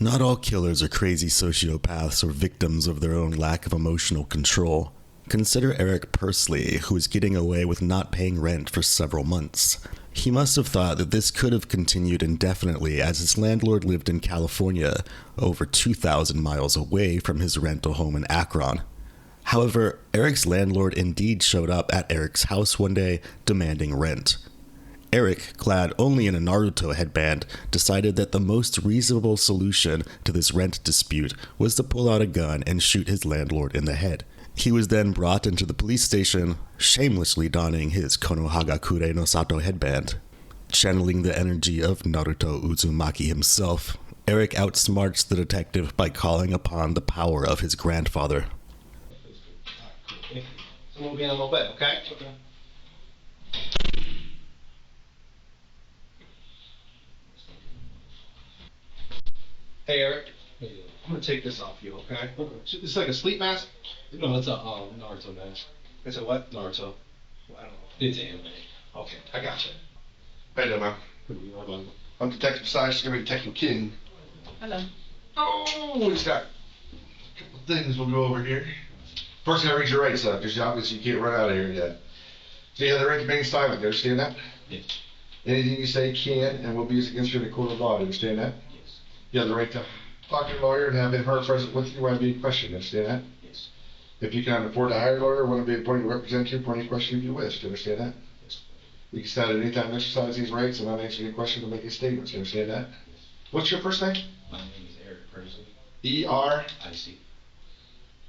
Not all killers are crazy sociopaths or victims of their own lack of emotional control. Consider Eric Persley, who is getting away with not paying rent for several months. He must have thought that this could have continued indefinitely as his landlord lived in California, over 2,000 miles away from his rental home in Akron. However, Eric's landlord indeed showed up at Eric's house one day demanding rent. Eric, clad only in a Naruto headband, decided that the most reasonable solution to this rent dispute was to pull out a gun and shoot his landlord in the head. He was then brought into the police station, shamelessly donning his Konohagakure no Sato headband. Channeling the energy of Naruto Uzumaki himself, Eric outsmarts the detective by calling upon the power of his grandfather. So we'll be in a little bit, okay? Okay. Hey, Eric. Hey, I'm gonna take this off you, okay? It's like a sleep mask? no, it's a Naruto match. It's a what? Naruto. Well, I don't know. It's anime. Okay, I gotcha. How you doing, man? Hello. I'm Detective Size, gonna be Detective King. Hello. Oh, we just got a couple things we'll go over here. First, I gotta read your rights up, because obviously you can't run out of here yet. So you have the right to remain silent, you understand that? Yes. Anything you say can and will be used against you in a court of law, you understand that? Yes. You have the right to talk to your lawyer and have him or her present with you when being questioned, you understand that? Yes. If you cannot afford to hire a lawyer, want to be appointed to represent you for any question if you wish, do you understand that? Yes. You can stand at any time to exercise these rights and not answer any question to make any statements, do you understand that? Yes. What's your first name? My name is Eric Persley. E-R. I-C.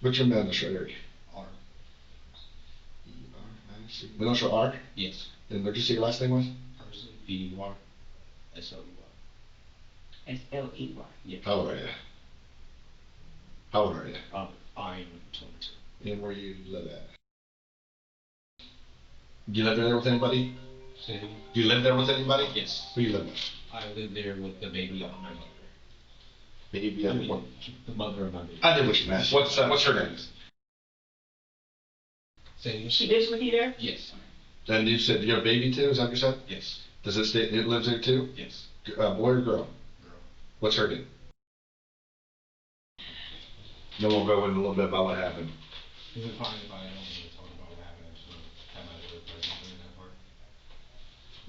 What's your middle initial, Eric? R. E-R-I-C. Middle initial R? Yes. Then what did you say your last name was? Persley. P-U-R. S-L-E-Y. S-L-E-Y. Yes. How old are you? How old are you? I'm 22. And where you live at? Do you live there with anybody? Say it again? Do you live there with anybody? Yes. Who you live with? I live there with the baby of my mother. Maybe I mean, the mother of my baby. I did what you meant. What's her name? Say it again? She lives with you there? Yes. Then you said you have a baby too, is that what you said? Yes. Does it lives there too? Yes. Boy or girl? Girl. What's her name? Then we'll go in a little bit about what happened. Is it fine if I don't want to talk about what happened? I just want to have my other person in that part.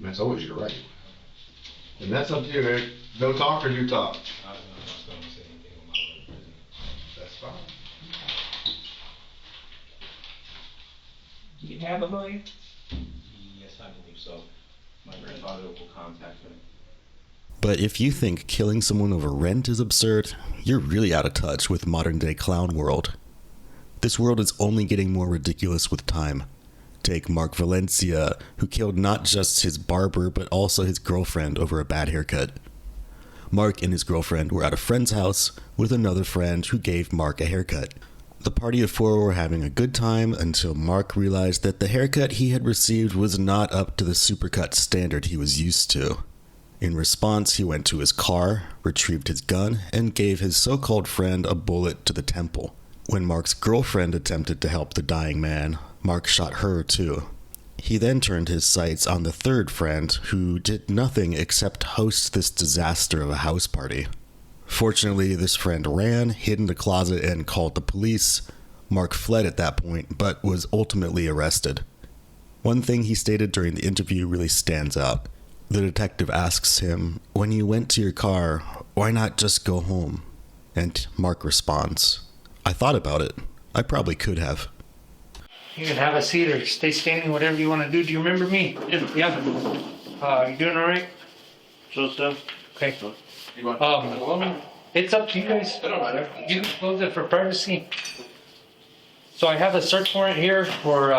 That's always your right. And that's up to you, Eric. No talk or you talk? I don't know if I was going to say anything with my other person. That's fine. Do you have a lawyer? Yes, I believe so. My grandfather will contact him. But if you think killing someone over rent is absurd, you're really out of touch with modern-day clown world. This world is only getting more ridiculous with time. Take Mark Valencia, who killed not just his barber, but also his girlfriend over a bad haircut. Mark and his girlfriend were at a friend's house with another friend who gave Mark a haircut. The party of four were having a good time until Mark realized that the haircut he had received was not up to the supercut standard he was used to. In response, he went to his car, retrieved his gun, and gave his so-called friend a bullet to the temple. When Mark's girlfriend attempted to help the dying man, Mark shot her too. He then turned his sights on the third friend, who did nothing except host this disaster of a house party. Fortunately, this friend ran, hid in the closet, and called the police. Mark fled at that point, but was ultimately arrested. One thing he stated during the interview really stands out. The detective asks him, "When you went to your car, why not just go home?" And Mark responds, "I thought about it. I probably could have." You can have a seat or stay standing, whatever you want to do. Do you remember me? Yeah. You doing all right? So. Okay. It's up to you guys. You can close it for privacy. So I have a search warrant here for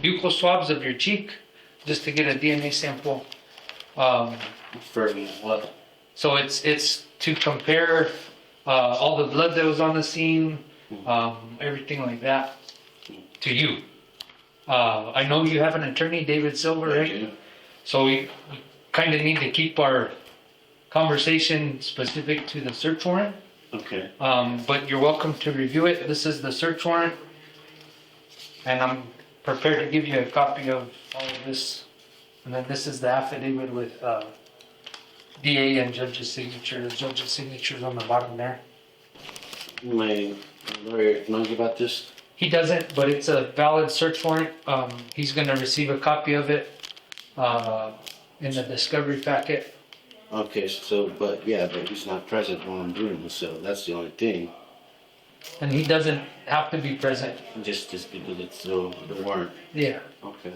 buccal swabs of your cheek, just to get a DNA sample. For what? So it's to compare all the blood that was on the scene, everything like that, to you. I know you have an attorney, David Silver, right? So we kind of need to keep our conversation specific to the search warrant. Okay. But you're welcome to review it. This is the search warrant, and I'm prepared to give you a copy of all of this. And then this is the affidavit with DA and judge's signature. The judge's signature's on the bottom there. My lawyer knows about this. He doesn't, but it's a valid search warrant. He's gonna receive a copy of it in the discovery packet. Okay, so, but he's not present when I'm doing this, so that's the only thing. And he doesn't have to be present. Just because it's the warrant. Yeah. Okay.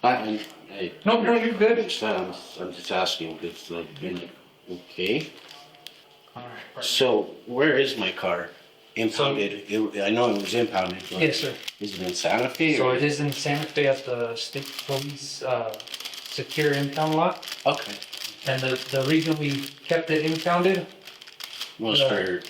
Hey. No, you're good. I'm just asking because, okay. Alright. So, where is my car? Impounded. I know it was impounded, but Yes, sir. is it in Santa Fe? So or- it is in Santa Fe at the state police secure impound lot. Okay. And the reason we kept it impounded, Was Yeah. for,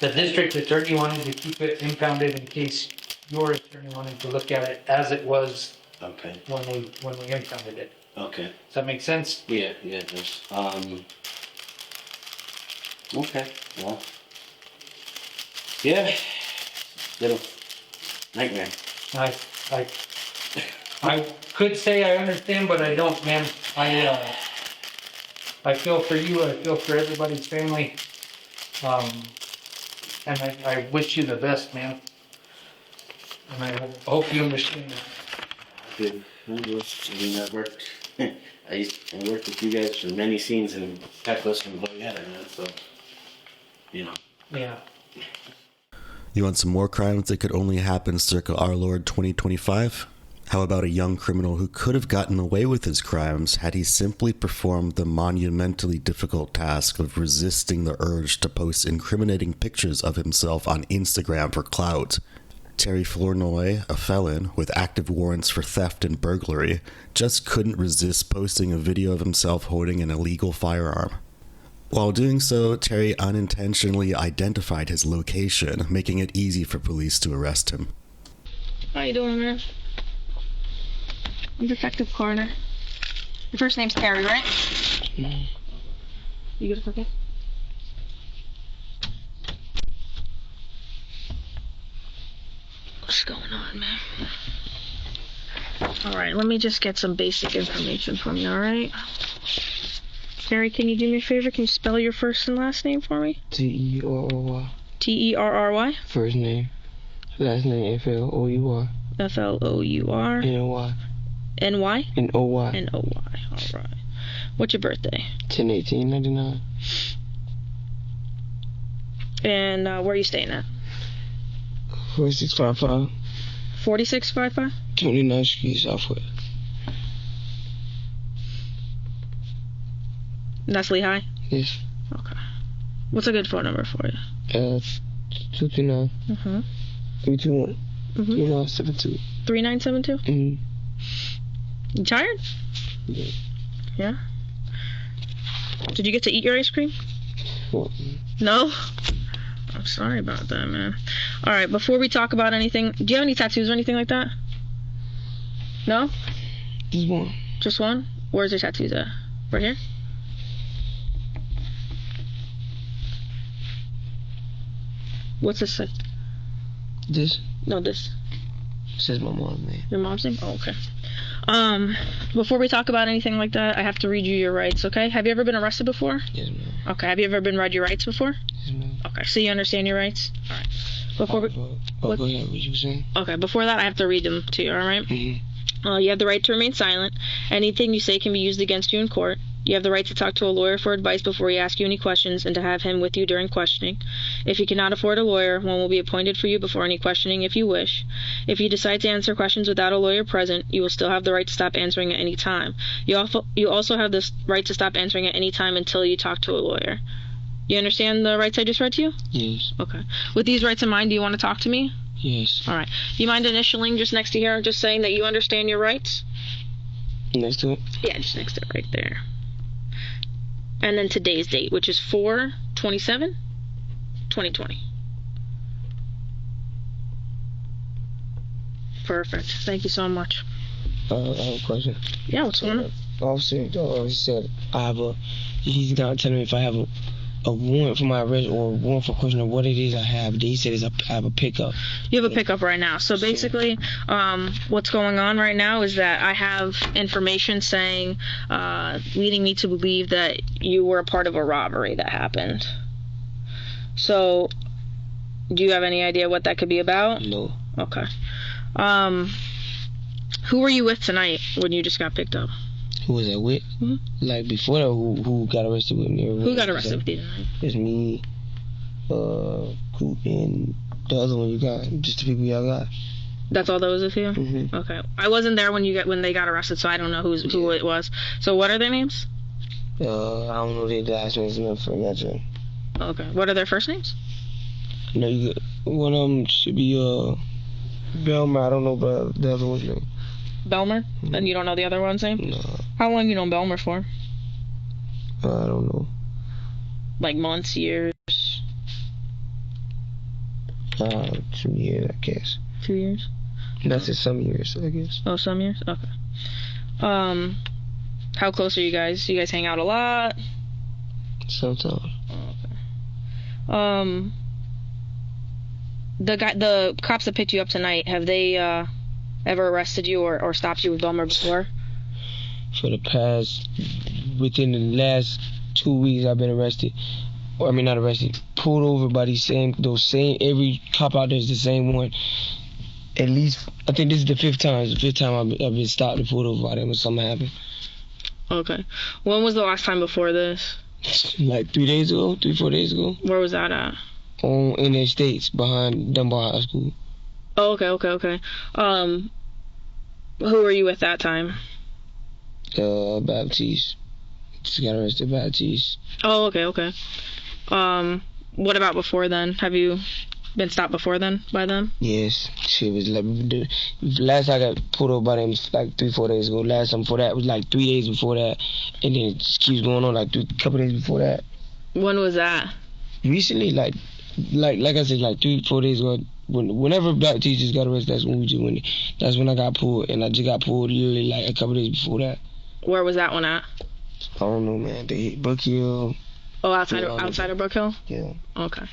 the district attorney wanted to keep it impounded in case your attorney wanted to look at it as it was okay, when we impounded it. okay. Does that make sense? Yeah, it does. Okay, well. Yeah. Little nightmare. I could say I understand, but I don't, man. I feel for you. I feel for everybody's family. And I wish you the best, man. And I hope you understand that. Good. I mean, I worked with you guys for many scenes in Pecos and Boyetta, man, so, you know. Yeah. You want some more crimes that could only happen circa our Lord 2025? How about a young criminal who could have gotten away with his crimes had he simply performed the monumentally difficult task of resisting the urge to post incriminating pictures of himself on Instagram for clout? Terry Flournoy, a felon with active warrants for theft and burglary, just couldn't resist posting a video of himself holding an illegal firearm. While doing so, Terry unintentionally identified his location, making it easy for police to arrest him. How you doing, man? I'm Detective Carter. Your first name's Terry, right? Mm. You good, okay? What's going on, man? Alright, let me just get some basic information from you, alright? Terry, can you do me a favor? Can you spell your first and last name for me? Terrory. Terry? First name. Last name Flour. Flour. Ny. NY? Noy. NOY. Alright. What's your birthday? 10/18/99. And where are you staying at? 4655. 4655? 29th Street, Southwest. That's Lehigh? Yes. Okay. What's a good phone number for you? 229 Mm-hmm. 321 Mm-hmm. 3972. 3972? Mm. You tired? Yeah. Yeah? Did you get to eat your ice cream? Well, No? I'm sorry about that, man. Alright, before we talk about anything, do you have any tattoos or anything like that? No? just one. Just one? Where's your tattoos at? Right here? What's this say? This No, this. says my mom's name. Your mom's name? Oh, okay. Before we talk about anything like that, I have to read you your rights, okay? Have you ever been arrested before? Yes, ma'am. Okay. Have you ever been read your rights before? Yes, ma'am. Okay. So you understand your rights? Alright. Before we, what- Go ahead. What you saying? okay, before that I have to read them to you, alright? Mm-hmm. You have the right to remain silent. Anything you say can be used against you in court. You have the right to talk to a lawyer for advice before he asks you any questions and to have him with you during questioning. If you cannot afford a lawyer, one will be appointed for you before any questioning if you wish. If you decide to answer questions without a lawyer present, you will still have the right to stop answering at any time. You also have the right to stop answering at any time until you talk to a lawyer. You understand the rights I just read to you? Yes. Okay. With these rights in mind, do you want to talk to me? Yes. Alright. You mind initialing just next to here, just saying that you understand your rights? Next to it. Yeah, just next to it right there. And then today's date, which is 4/27/2020. Perfect. Thank you so much. I have a question. Yeah, what's going on? Officer said I have a. He's not telling me if I have a warrant for my arrest or a warrant for question of what it is I have. They said I have a pickup. You have a pickup right now. So basically, what's going on right now is that I have information saying, leading me to believe that you were a part of a robbery that happened. So, do you have any idea what that could be about? No. Okay. Who were you with tonight when you just got picked up? Who was that with? Mhm. Like before that, who got arrested with me? Or Who got arrested with you tonight? It's me, Coop, and the other one you got. Just the people y'all got. That's all that was with you? Mm-hmm. Okay. I wasn't there when they got arrested, so I don't know who it was. So what are their names? I don't know their last names. I'm not sure. Okay. What are their first names? No, one of them should be Belmer. I don't know but the other one's name. Belmer? Mhm. And you don't know the other one's name? No, How long you known Belmer for? I don't know. Like months, years? 2 years, I guess. 2 years? That's in some years, I guess. Oh, some years? Okay. How close are you guys? You guys hang out a lot? Sometimes. Okay. The cops that picked you up tonight, have they ever arrested you or stopped you with Belmer before? For the past, within the last 2 weeks, I've been arrested. Or I mean, not arrested. Pulled over by every cop out there is the same one. At least, I think this is the fifth time. It's the fifth time I've been stopped and pulled over by them when something happened. Okay. When was the last time before this? Like 4 days ago. Where was that at? In the States, behind Dunbar High School. Oh, okay. Who were you with that time? Baptiste. Just got arrested, Baptiste. Oh, okay. What about before then? Have you been stopped before then by them? Yes, she was like, last I got pulled over by them was like 3-4 days ago. Last time before that was like 3 days before that, and then it just keeps going on like a couple days before that. When was that? Recently, like I said, like 3-4 days ago. Whenever black teachers got arrested, that's when we just went. That's when I got pulled, and I just got pulled literally like a couple days before that. Where was that one at? I don't know, man. They hit Brook Hill. Oh, outside of Brook Hill? Yeah. Okay.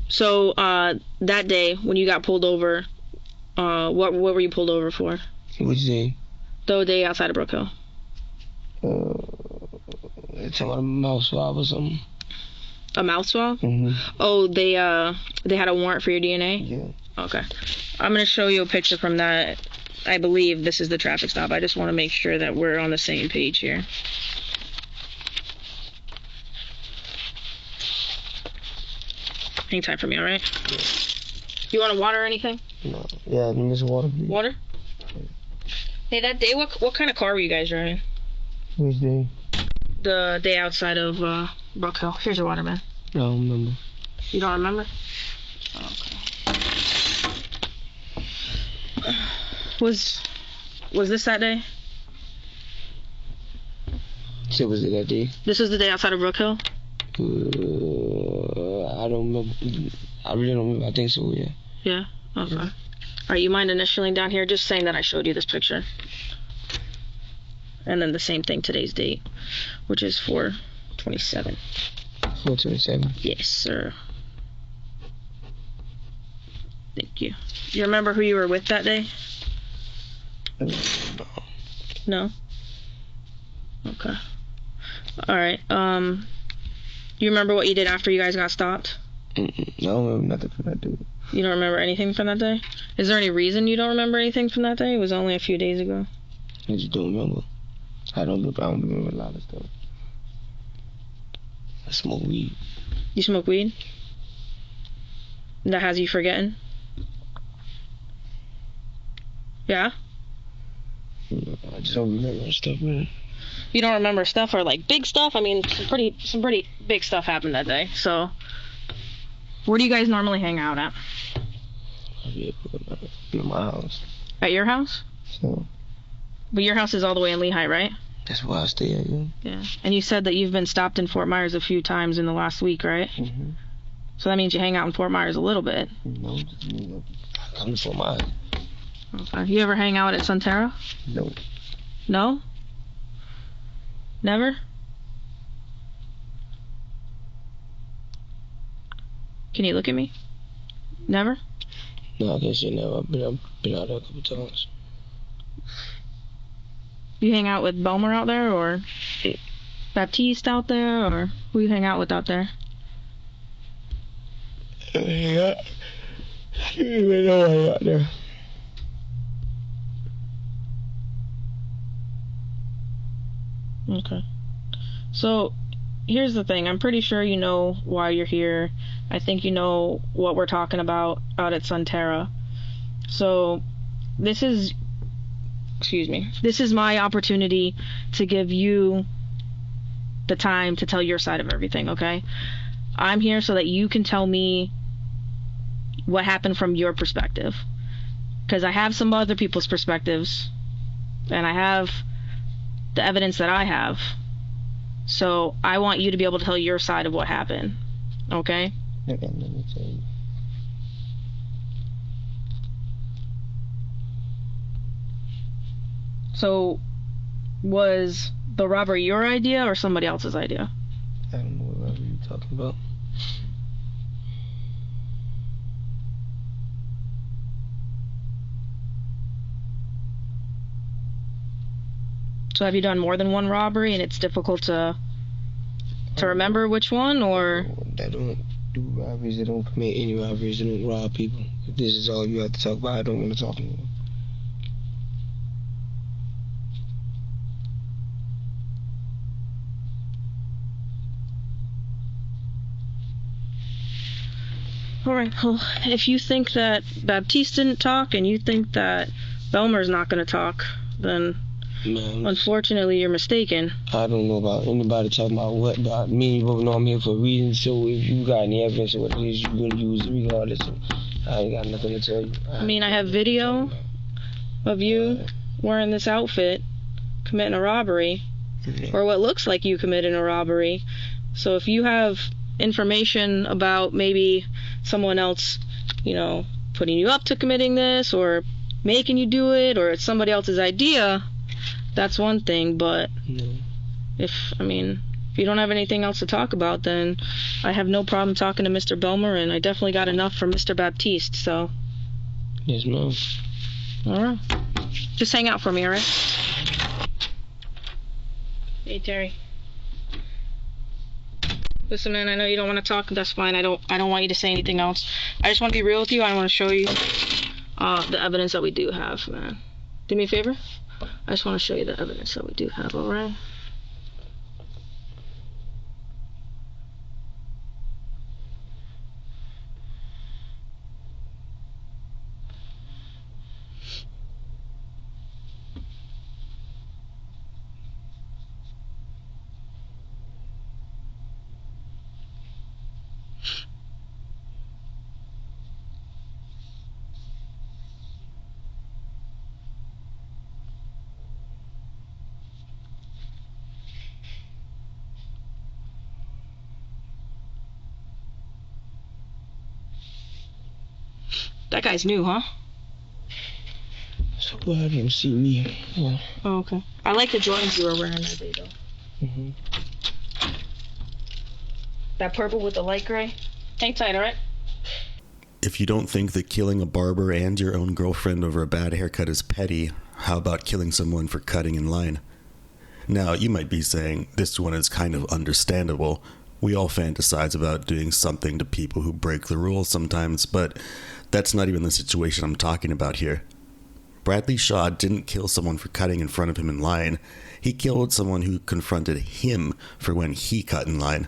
So, that day when you got pulled over, what were you pulled over for? Which day? The day outside of Brook Hill. They're talking about a mouth swab or something. A mouth swab? Mm-hmm. Oh, they had a warrant for your DNA? Yeah. Okay. I'm gonna show you a picture from that. I believe this is the traffic stop. I just want to make sure that we're on the same page here. Hang tight for me, alright? Yeah. You want a water or anything? No. Yeah, Miss Water, please. Water? Hey, that day, what kind of car were you guys driving? Which day? The day outside of Brook Hill. Here's your water, man. I don't remember. You don't remember? Okay. Was this that day? So was it that day? This was the day outside of Brook Hill? I don't remember. I really don't remember. I think so, yeah. Yeah? Okay. Yeah. Alright, you mind initialing down here? Just saying that I showed you this picture. And then the same thing, today's date, which is 4/27. 4/27. Yes, sir. Thank you. You remember who you were with that day? No? Okay. Alright, you remember what you did after you guys got stopped? I don't remember nothing from that dude. You don't remember anything from that day? Is there any reason you don't remember anything from that day? It was only a few days ago. I just don't remember. I don't remember a lot of stuff. I smoke weed. You smoke weed? That has you forgetting? Yeah? I just don't remember stuff, man. You don't remember stuff or like big stuff? I mean, some pretty big stuff happened that day. So, where do you guys normally hang out at? In my house. At your house? So But your house is all the way in Lehigh, right? that's where I stay at, yeah. Yeah. And you said that you've been stopped in Fort Myers a few times in the last week, right? Mm-hmm. So that means you hang out in Fort Myers a little bit. No, I'm from my. Okay. You ever hang out at Sunterra? No. No? Never? Can you look at me? Never? No, I guess you never. I've been out there a couple times. You hang out with Belmer out there, or Baptiste out there, or who you hang out with out there? Yeah. I don't even know why out there. Okay. So, here's the thing. I'm pretty sure you know why you're here. I think you know what we're talking about out at Sunterra. So, this is my opportunity to give you the time to tell your side of everything, okay? I'm here so that you can tell me what happened from your perspective. Because I have some other people's perspectives, and I have the evidence that I have. So I want you to be able to tell your side of what happened, okay? Okay, let me tell you. So, was the robbery your idea or somebody else's idea? I don't know what robbery you're talking about. So have you done more than one robbery and it's difficult to remember which one, or? They don't do robberies. They don't commit any robberies. They don't rob people. If this is all you have to talk about, I don't want to talk anymore. Alright, well, if you think that Baptiste didn't talk and you think that Belmer's not going to talk, then Man, unfortunately you're mistaken. I don't know about anybody talking about what, but me and you both know I'm here for a reason, so if you got any evidence of what it is you're going to use, regardless, I ain't got nothing to tell you. I have video of you wearing this outfit committing a robbery, or what looks like you committing a robbery. So if you have information about maybe someone else, putting you up to committing this, or making you do it, or it's somebody else's idea, that's one thing. But if you don't have anything else to talk about, then I have no problem talking to Mr. Belmer, and I definitely got enough for Mr. Baptiste, so. Yes, ma'am. Alright. Just hang out for me, alright? Hey, Terry. Listen, man, I know you don't want to talk. That's fine. I don't want you to say anything else. I just want to be real with you. I want to show you the evidence that we do have, man. Do me a favor? I just want to show you the evidence that we do have, alright? That guy's new, huh? So glad you see me. Yeah. Oh, okay. I like the Jordans you were wearing that day, though. Mm-hmm. That purple with the light gray. Hang tight, alright? If you don't think that killing a barber and your own girlfriend over a bad haircut is petty, how about killing someone for cutting in line? Now, you might be saying, this one is kind of understandable. We all fantasize about doing something to people who break the rules sometimes, but that's not even the situation I'm talking about here. Bradley Shaw didn't kill someone for cutting in front of him in line. He killed someone who confronted him for when he cut in line.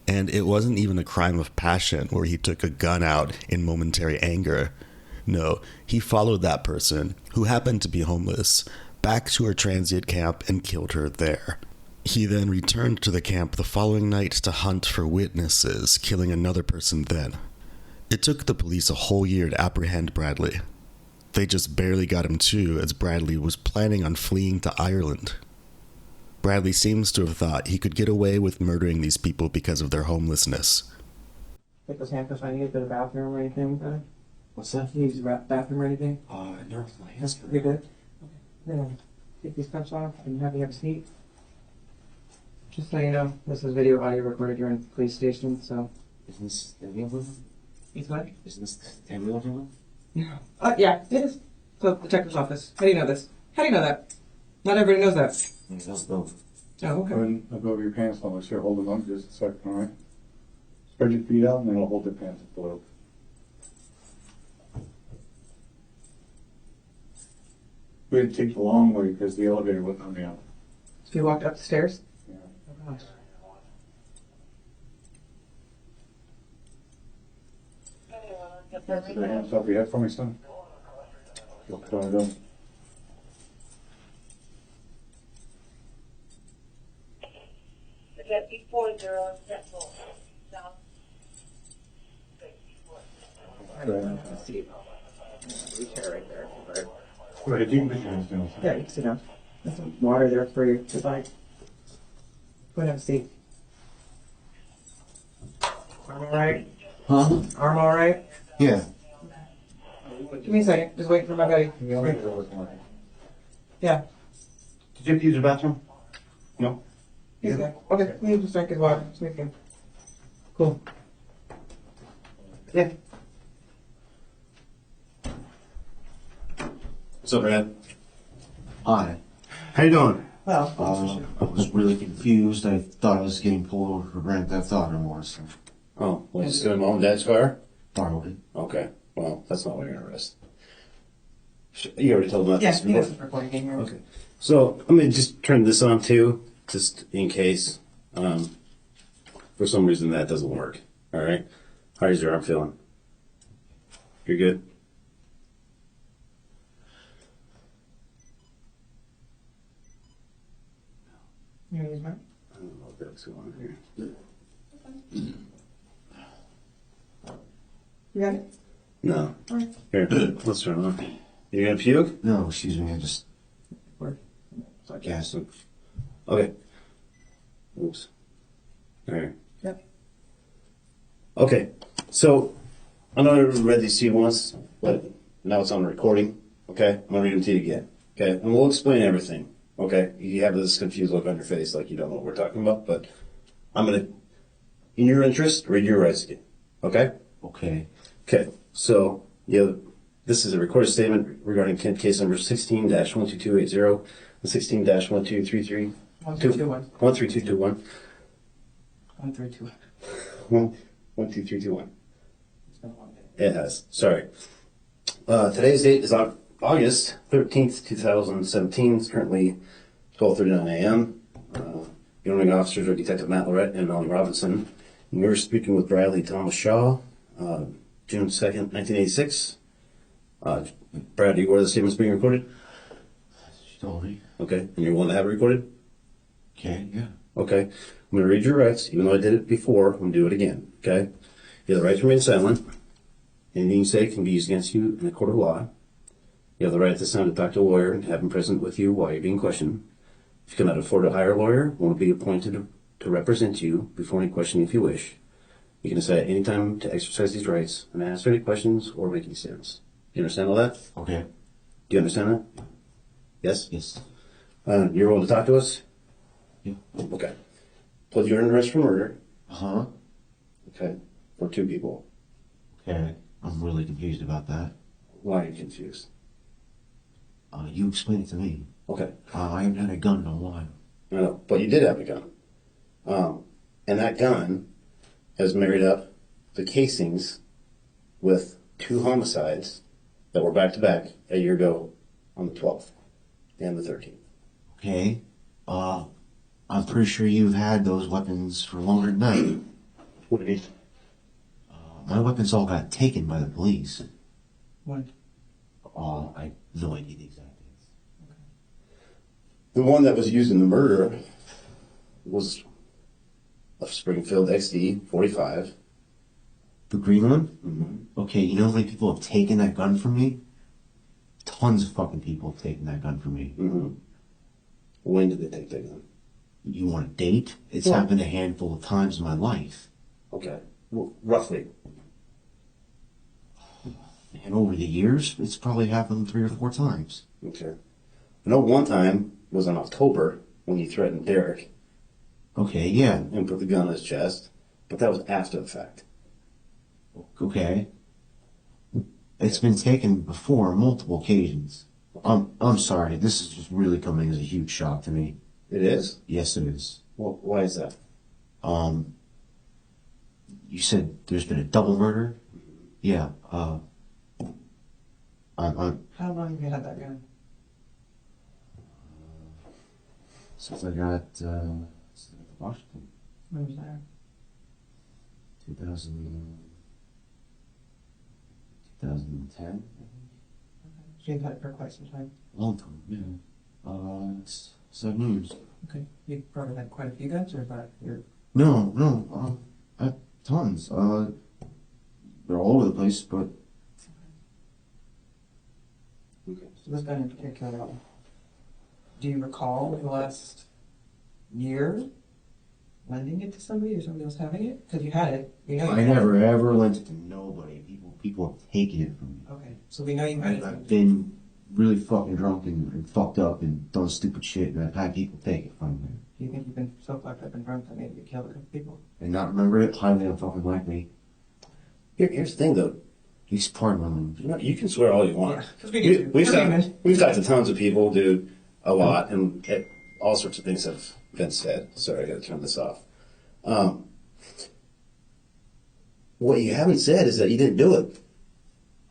And it wasn't even a crime of passion where he took a gun out in momentary anger. No, he followed that person, who happened to be homeless, back to her transient camp and killed her there. He then returned to the camp the following night to hunt for witnesses, killing another person then. It took the police a whole year to apprehend Bradley. They just barely got him too, as Bradley was planning on fleeing to Ireland. Bradley seems to have thought he could get away with murdering these people because of their homelessness. Take those handcuffs I need to go to the bathroom or anything with that? What's that? You use the bathroom or anything? No, my hands You're good? Okay. Then take these cuffs off and have you have a seat. Just so you know, this is video audio recorded here in the police station, so. Is this the real one? He's what? Isn't this the ambulance room? No. Yeah, it is. So, the detective's office. How do you know this? How do you know that? Not everybody knows that. No. Oh, okay. Go ahead and go over your pants while I start holding them up just a second, all right? Spread your feet out and then I'll hold your pants up below. We had to take the long way because the elevator wouldn't let me out. So you walked up the stairs? Yeah. Oh, gosh. Put your hands up your head for me, son. Look what I do. Let's see. Your chair right there. Go ahead, you can put your hands down. Yeah, you can sit down. There's some water there for you to buy. Go ahead and have a seat. Arm all right? Huh? Arm all right? Yeah. Give me a second. Just wait for my buddy. The elevator wasn't working. Yeah, Did you have to use the bathroom? No. he's good. Okay, we just drink his water. It's me again. Cool. Yeah. What's up, Brad? Hi. How you doing? Well, I was really confused. I thought I was getting pulled over for grand theft auto or something. Oh, well, you stealing mom and dad's car? Borrowed it. Okay. Well, that's not why you're gonna arrest. You already told them that. yeah, this he before? has a recording in here. Okay. So I'm gonna just turn this on too, just in case. For some reason that doesn't work. All right. How's your arm feeling? You're good. You want to use mine? I don't know what that's going on here. You got it? No. All right. Here, let's turn it on. You gonna puke? No, excuse me. I just Word. gassed it. Okay. Oops. All right. Yep. Okay. So I know I read these to you once, but now it's on recording. Okay. I'm gonna read them to you again. Okay. And we'll explain everything. Okay. You have this confused look on your face, like you don't know what we're talking about, but I'm gonna, in your interest, read your rights again. Okay. Okay. Okay. So this is a recorded statement regarding case number 16-12280 and 16-1233. 1321. 13221. 132. 12321. It's been a long day. It has. Sorry. Today's date is on August 13th, 2017. It's currently 12:39 a.m. Young officers are Detective Matt Lorette and Melanie Robinson. And we're speaking with Bradley Thomas Shaw, June 2nd, 1986. Brad, are you aware the statement's being recorded? She told me. Okay. And you're willing to have it recorded? Okay, yeah. Okay. I'm going to read your rights. Even though I did it before, I'm going to do it again. Okay? You have the right to remain silent. Anything you say can be used against you in a court of law. You have the right at this time to talk to a lawyer and have him present with you while you're being questioned. If you cannot afford to hire a lawyer, one will be appointed to represent you before any questioning if you wish. You can decide at any time to exercise these rights and answer any questions or make any statements. Do you understand all that? Okay. Do you understand that? Yes? Yes. You're willing to talk to us? Yeah. Okay. Put you under arrest for murder. Uh-huh. Okay. For two people. Okay. I'm really confused about that. Why are you confused? You explain it to me. Okay. I haven't had a gun in a while. I know, but you did have a gun. And that gun has married up the casings with two homicides that were back to back a year ago on the 12th and the 13th. Okay. I'm pretty sure you've had those weapons for longer than that. What did he? My weapons all got taken by the police. When? I have no idea the exact dates. The one that was used in the murder was a Springfield XD 45. The green one? Mm-hmm. Okay, you know how many people have taken that gun from me? Tons of fucking people have taken that gun from me. Mm-hmm. When did they take that gun? You want a date? It's Yeah. happened a handful of times in my life. Okay. Well, roughly. And over the years, it's probably happened 3 or 4 times. Okay. I know one time was in October when you threatened Derek Okay, yeah. and put the gun in his chest, but that was after the fact. Okay. It's been taken before on multiple occasions. I'm sorry. This is just really coming as a huge shock to me. It is? Yes, it is. Well, why is that? You said there's been a double murder? Yeah, I'm How long have you had that gun? since I got, Washington, When was that? 2010? So you've had it for quite some time. Long time, yeah. It's 7 years. Okay. You've probably had quite a few guns, or about your. No, I have tons. They're all over the place, but So this gun in particular, do you recall the last year lending it to somebody or somebody else having it? Because you had it. We know you I had never ever lent it to nobody. People have taken it from me. it. Okay. So we know you had it. I've been really fucking drunk and fucked up and done stupid shit, and I've had people take it from me. Do you think you've been so fucked up and drunk that maybe you killed a couple people? And not remember it, highly unfucking likely. Here's the thing, though. Please pardon my language. You can swear all you want. Because we do. We've We're human. talked to tons of people, dude, a lot, and all sorts of things have been said. Sorry, I gotta turn this off. What you haven't said is that you didn't do it.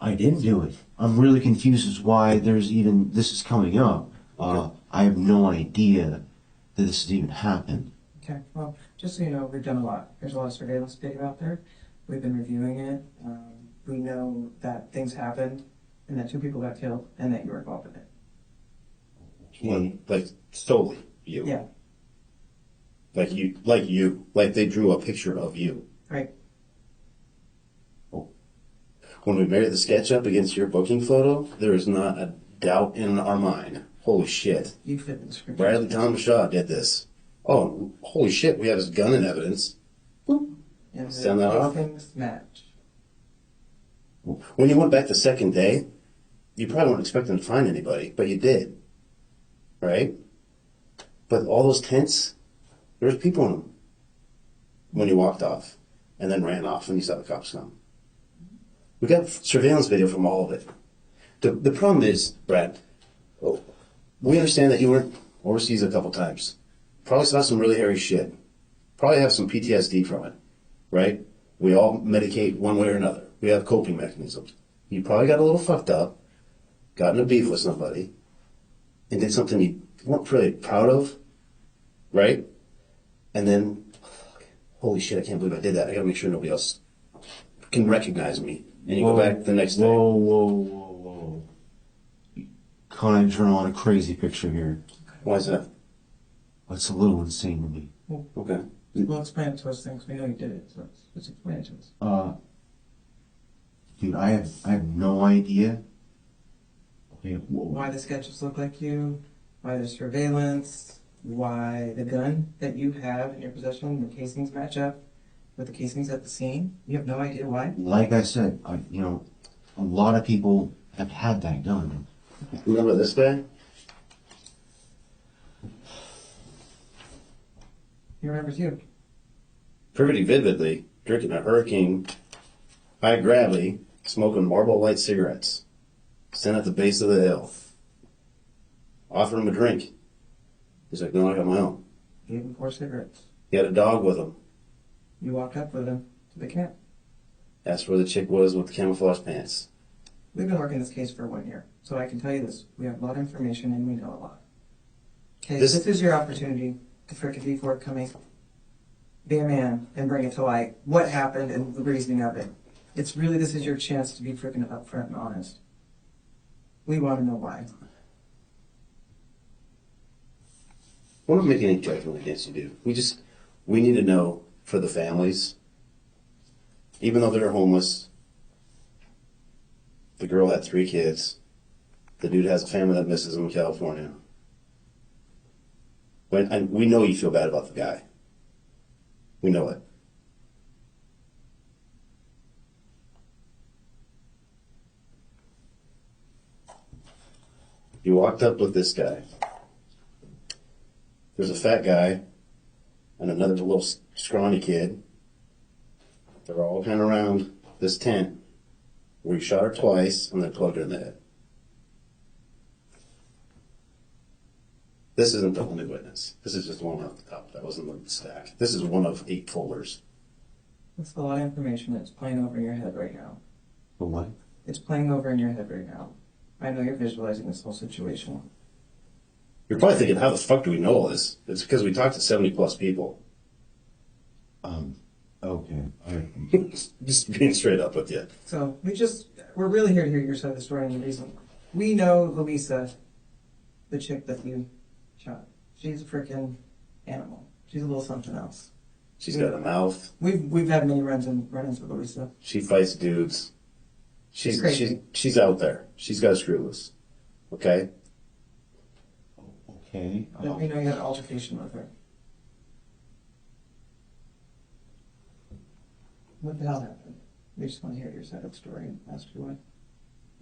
I didn't do it. I'm really confused as why this is coming up. I have no idea that this has even happened. Okay. Well, just so you know, we've done a lot. There's a lot of surveillance video out there. We've been reviewing it. We know that things happened and that 2 people got killed and that you were involved in it. Well, like solely you. Yeah. Like you. Like they drew a picture of you. Right. When we married the SketchUp against your booking photo, there is not a doubt in our mind. Holy shit. You fit the description. Bradley Thomas Shaw did this. Oh, holy shit, we have his gun in evidence. And Send that off? things match. When you went back the second day, you probably weren't expecting to find anybody, but you did. Right? But all those tents, there was people in them when you walked off and then ran off when you saw the cops come. We got surveillance video from all of it. The problem is, Brad, we understand that you were overseas a couple times. Probably saw some really hairy shit. Probably have some PTSD from it, right? We all medicate one way or another. We have coping mechanisms. You probably got a little fucked up, got in a beef with somebody, and did something you weren't really proud of, right? And then, holy shit, I can't believe I did that. I gotta make sure nobody else can recognize me. And you go back the next day. Whoa. You kind of drawn on a crazy picture here. Why is that? That's a little insane to me. Okay. Well, explain it to us things. We know you did it, so let's explain it to us. Dude, I have no idea. Okay, Why the sketches look like you, why there's surveillance, why the gun that you have in your possession, the casings match up with the casings at the scene. You have no idea why? Like I said, a lot of people have had that gun. Remember this guy? He remembers you. Pretty vividly, drinking a Hurricane high gravity, smoking Marlboro Light cigarettes, sitting at the base of the hill. Offered him a drink. He's like, no, I got my own. Gave him 4 cigarettes. He had a dog with him. You walked up with him to the camp. Asked where the chick was with the camouflage pants. We've been working this case for 1 year, so I can tell you this. We have a lot of information and we know a lot. Okay, this is your opportunity to frickin' be forthcoming. Be a man and bring it to light. What happened and the reasoning of it. This is your chance to be frickin' upfront and honest. We want to know why. We're not making any judgment against you, dude. We need to know for the families, even though they're homeless, the girl had 3 kids, the dude has a family that misses him in California. And we know you feel bad about the guy. We know it. You walked up with this guy. There's a fat guy and another little scrawny kid. They're all kind of around this tent where you shot her twice and then plugged her in the head. This isn't the only witness. This is just one off the top. That wasn't the stack. This is one of 8 folders. That's a lot of information that's playing over in your head right now. For what? It's playing over in your head right now. I know you're visualizing this whole situation. You're probably thinking, how the fuck do we know all this? It's because we talked to 70 plus people. Okay. All right. Just being straight up with you. So we're really here to hear your side of the story and the reason. We know Louisa, the chick that you shot. She's a freaking animal. She's a little something else. She's got a mouth. We've had many run-ins with Louisa. She fights dudes. She's crazy. She's out there. She's got a screw loose. Okay? Okay. Let me know you had an altercation with her. What the hell happened? We just want to hear your side of the story and ask you why.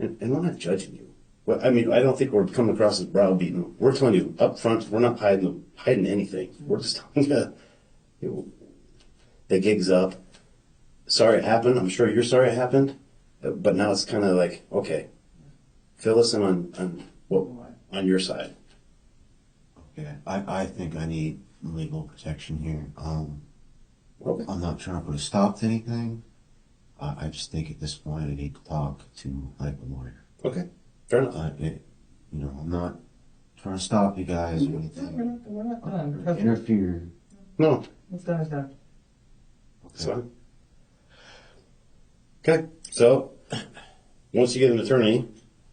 And we're not judging you. Well, I mean, I don't think we're coming across as browbeaten. We're telling you up front, we're not hiding anything. We're just telling you, the gig's up. Sorry it happened. I'm sure you're sorry it happened. But now it's kind of like, okay, fill us in on your side. Okay. I think I need legal protection here. Okay. I'm not trying to put a stop to anything. I just think at this point I need to talk to like a lawyer. Okay. Fair enough. I'm not trying to stop you guys or anything. We're not done. Or interfere. No. It's done, it's done. That's fine. Okay. So, once you get an attorney,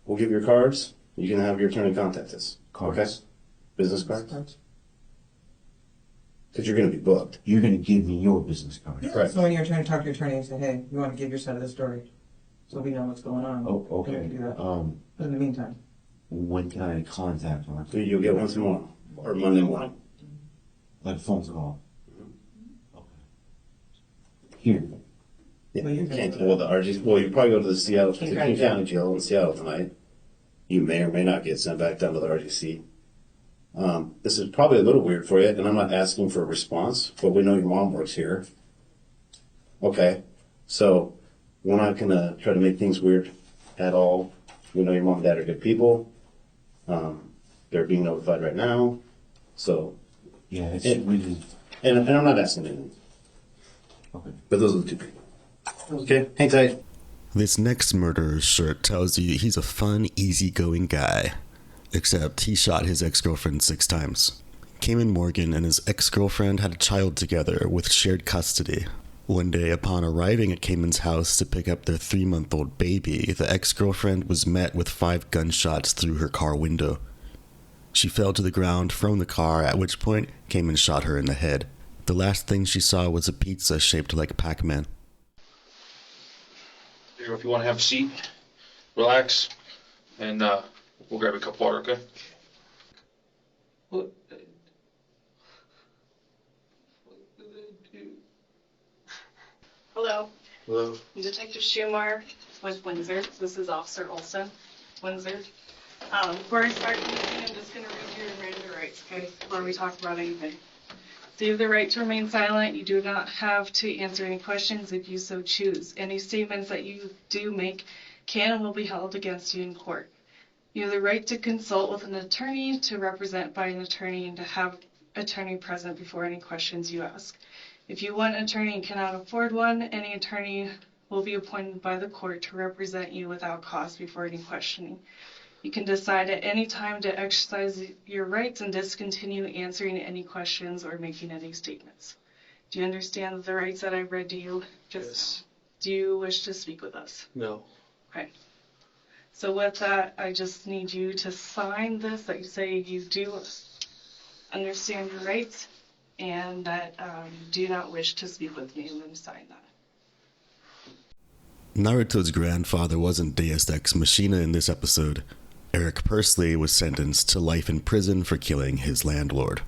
we'll give you your cards. You can have your attorney contact us. Cards. Okay? Business cards? Because you're going to be booked. You're going to give me your business card. Correct. So when you're trying to talk to your attorney and say, hey, you want to give your side of the story so we know what's going on. Oh, then we okay. can do that. But in the meantime. When can I contact them? So you'll get one tomorrow. Or Monday morning. Like a phone call? Okay. Here. Yeah, Well, you you can can't do well the RG. Well, you probably go to the Seattle King King County County Jail in Seattle tonight. You may or may not get sent back down to the RGC. This is probably a little weird for you, and I'm not asking for a response, but we know your mom works here. Okay, so we're not gonna try to make things weird at all. We know your mom and dad are good people. They're being notified right now, so Yeah, it's And- really. and I'm not asking anything. Okay. But those are the two people. Okay, hang tight. This next murderer's shirt tells you he's a fun, easygoing guy. Except he shot his ex-girlfriend 6 times. Cayman Morgan and his ex-girlfriend had a child together with shared custody. One day, upon arriving at Cayman's house to pick up their 3-month-old baby, the ex-girlfriend was met with 5 gunshots through her car window. She fell to the ground from the car, at which point Cayman shot her in the head. The last thing she saw was a pizza shaped like Pac-Man. Here, if you want to have a seat, relax, and we'll grab a cup of water, okay? Hello, Hello. I'm Detective Schumer with Windsor. This is Officer Olson, Windsor. Before I start anything, I'm just going to read your Miranda rights, okay, before we talk about anything. So you have the right to remain silent. You do not have to answer any questions if you so choose. Any statements that you do make can and will be held against you in court. You have the right to consult with an attorney, to represent by an attorney, and to have attorney present before any questions you ask. If you want an attorney and cannot afford one, any attorney will be appointed by the court to represent you without cost before any questioning. You can decide at any time to exercise your rights and discontinue answering any questions or making any statements. Do you understand the rights that I've read to you? Yes. Do you wish to speak with us? No. Okay. So with that, I just need you to sign this, that you say you do understand your rights and that you do not wish to speak with me, and then sign that. Naruto's grandfather wasn't Deus Ex Machina in this episode. Eric Pursley was sentenced to life in prison for killing his landlord.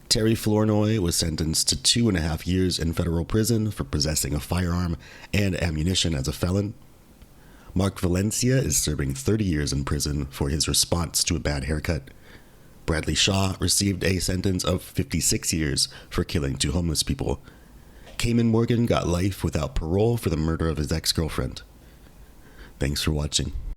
Terry Flournoy was sentenced to 2.5 years in federal prison for possessing a firearm and ammunition as a felon. Mark Valencia is serving 30 years in prison for his response to a bad haircut. Bradley Shaw received a sentence of 56 years for killing 2 homeless people. Cayman Morgan got life without parole for the murder of his ex-girlfriend. Thanks for watching.